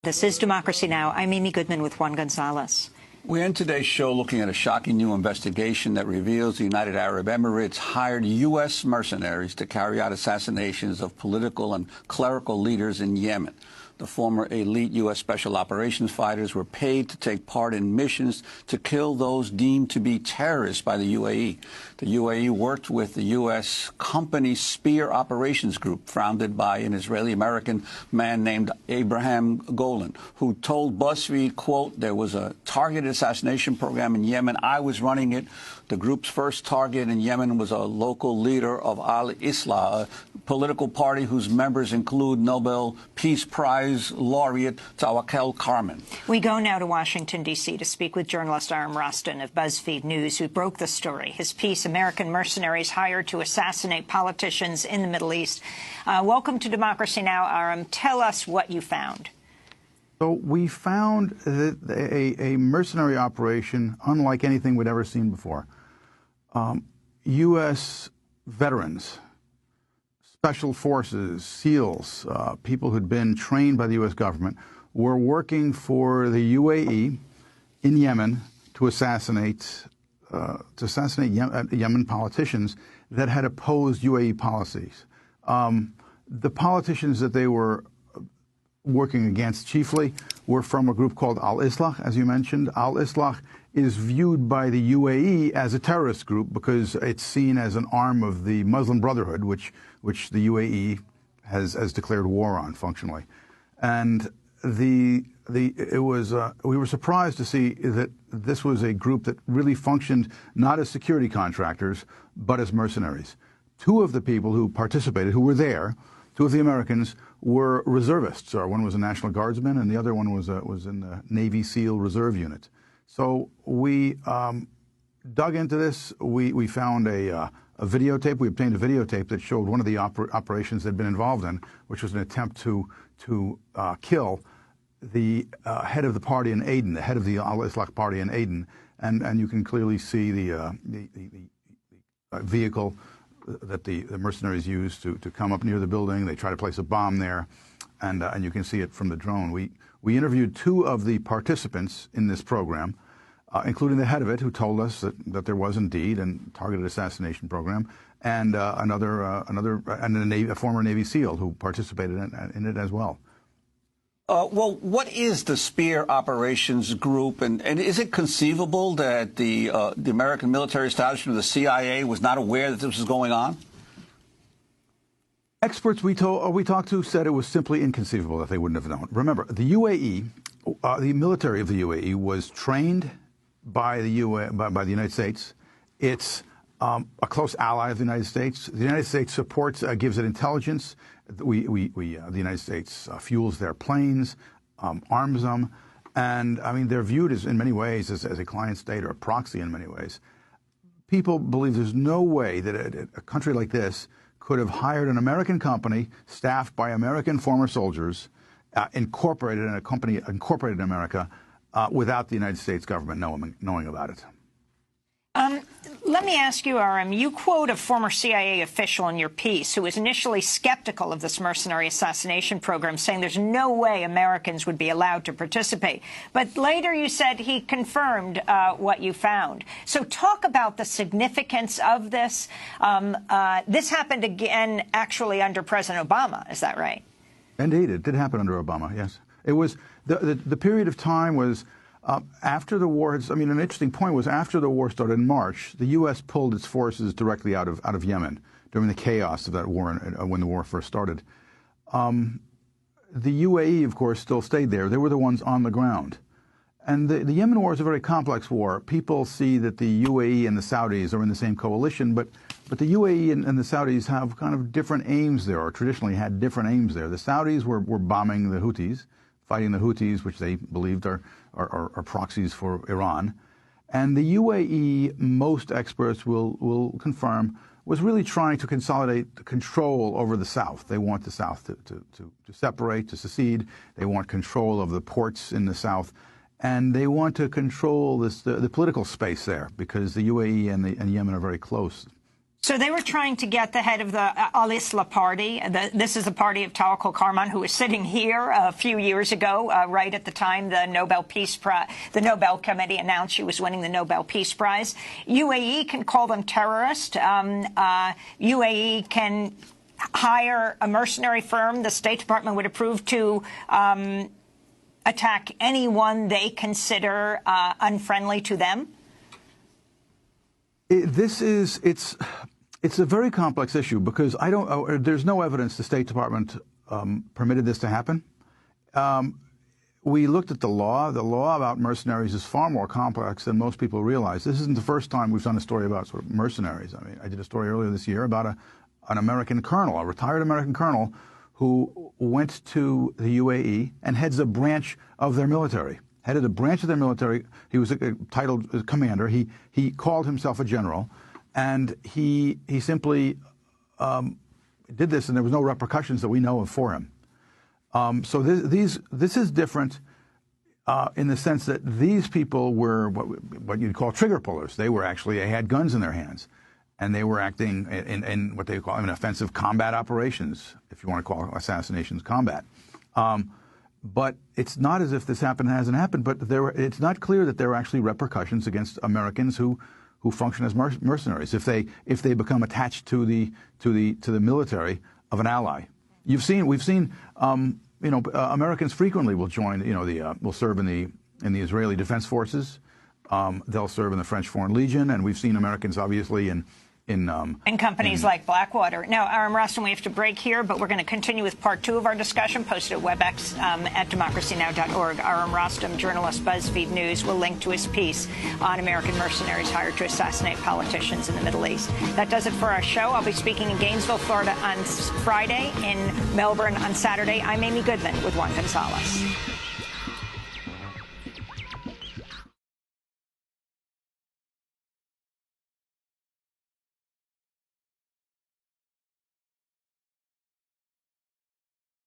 This is Democracy Now! I'm Amy Goodman with Juan Gonzalez. We end today's show looking at a shocking new investigation that reveals the United Arab Emirates hired U.S. mercenaries to carry out assassinations of political and clerical leaders in Yemen. The former elite U.S. Special Operations fighters were paid to take part in missions to kill those deemed to be terrorists by the UAE. The UAE worked with the U.S. company Spear Operations Group, founded by an Israeli-American man named Abraham Golan, who told BuzzFeed, quote, "There was a targeted assassination program in Yemen. I was running it. The group's first target in Yemen was a local leader of Al-Islah, a political party whose members include Nobel Peace Prize laureate Tawakkol Karman." We go now to Washington, D.C. to speak with journalist Aram Rustin of BuzzFeed News, who broke the story. His piece, American Mercenaries Hired to Assassinate Politicians in the Middle East. Welcome to Democracy Now!, Aram. Tell us what you found. So we found that a mercenary operation unlike anything we'd ever seen before. U.S. veterans, special forces, SEALs, people who'd been trained by the U.S. government, were working for the UAE in Yemen to assassinate Yemen politicians that had opposed UAE policies. The politicians that they were working against chiefly were from a group called Al-Islah, as you mentioned. Al-Islah is viewed by the UAE as a terrorist group because it's seen as an arm of the Muslim Brotherhood, which the UAE has declared war on functionally. And we were surprised to see that this was a group that really functioned not as security contractors, but as mercenaries. Two of the people who participated, who were there, two of the Americans, were reservists. One was a National Guardsman, and the other one was in the Navy SEAL Reserve Unit. So we dug into this. We found a videotape. We obtained a videotape that showed one of the operations they'd been involved in, which was an attempt to kill the head of the party in Aden, the head of the Al-Islah party in Aden, and you can clearly see the vehicle that the mercenaries used to come up near the building. They try to place a bomb there, and you can see it from the drone. We interviewed two of the participants in this program, including the head of it, who told us that there was indeed a targeted assassination program, and a former Navy SEAL who participated in it as well. Well, what is the Spear Operations Group, and is it conceivable that the American military establishment, the CIA, was not aware that this was going on? Experts we talked to said it was simply inconceivable that they wouldn't have known. Remember, the UAE, the military of the UAE, was trained by the United States. It's a close ally of the United States. The United States supports, gives it intelligence. The United States fuels their planes, arms them, and I mean they're viewed as, in many ways, as a client state or a proxy in many ways. People believe there's no way that a country like this could have hired an American company staffed by American former soldiers, incorporated in a company incorporated in America, without the United States government knowing about it. Let me ask you, Aram, you quote a former CIA official in your piece who was initially skeptical of this mercenary assassination program, saying there's no way Americans would be allowed to participate. But later you said he confirmed what you found. So talk about the significance of this. This happened again, actually, under President Obama. Is that right? Indeed, it did happen under Obama, yes. It was the period of time was after the war. I mean, an interesting point was after the war started in March, the U.S. pulled its forces directly out of Yemen during the chaos of that war when the war first started. The UAE, of course, still stayed there. They were the ones on the ground. And the Yemen war is a very complex war. People see that the UAE and the Saudis are in the same coalition, but the UAE and the Saudis have kind of different aims there, or traditionally had different aims there. The Saudis were bombing the Houthis, fighting the Houthis, which they believed are proxies for Iran. And the UAE, most experts will confirm, was really trying to consolidate control over the South. They want the South to separate, to secede. They want control of the ports in the South. And they want to control the political space there because the UAE and Yemen are very close. So they were trying to get the head of the Al-Islah party. This is the party of Tawakkol Karman, who was sitting here a few years ago, right at the time the Nobel Committee announced she was winning the Nobel Peace Prize. UAE can call them terrorists. UAE can hire a mercenary firm the State Department would approve to attack anyone they consider unfriendly to them. It's a very complex issue because there's no evidence the State Department permitted this to happen. We looked at the law. The law about mercenaries is far more complex than most people realize. This isn't the first time we've done a story about sort of mercenaries. I mean, I did a story earlier this year about an American colonel, a retired American colonel, who went to the UAE and heads a branch of their military. Headed a branch of their military. He was a titled commander. He called himself a general, and he simply did this, and there was no repercussions that we know of for him. So this is different in the sense that these people were what you'd call trigger pullers. They had guns in their hands, and they were acting in what they call offensive combat operations, if you want to call assassinations combat. But it's not as if this hasn't happened. But it's not clear that there are actually repercussions against Americans who function as mercenaries if they become attached to the military of an ally. We've seen Americans frequently will join will serve in the Israeli Defense Forces. They'll serve in the French Foreign Legion, and we've seen Americans obviously in companies like Blackwater. Now, Aram Rostam, we have to break here, but we're going to continue with part 2 of our discussion, posted at WebEx at democracynow.org. Aram Rostam, journalist, BuzzFeed News, will link to his piece on American mercenaries hired to assassinate politicians in the Middle East. That does it for our show. I'll be speaking in Gainesville, Florida on Friday, in Melbourne on Saturday. I'm Amy Goodman with Juan Gonzalez.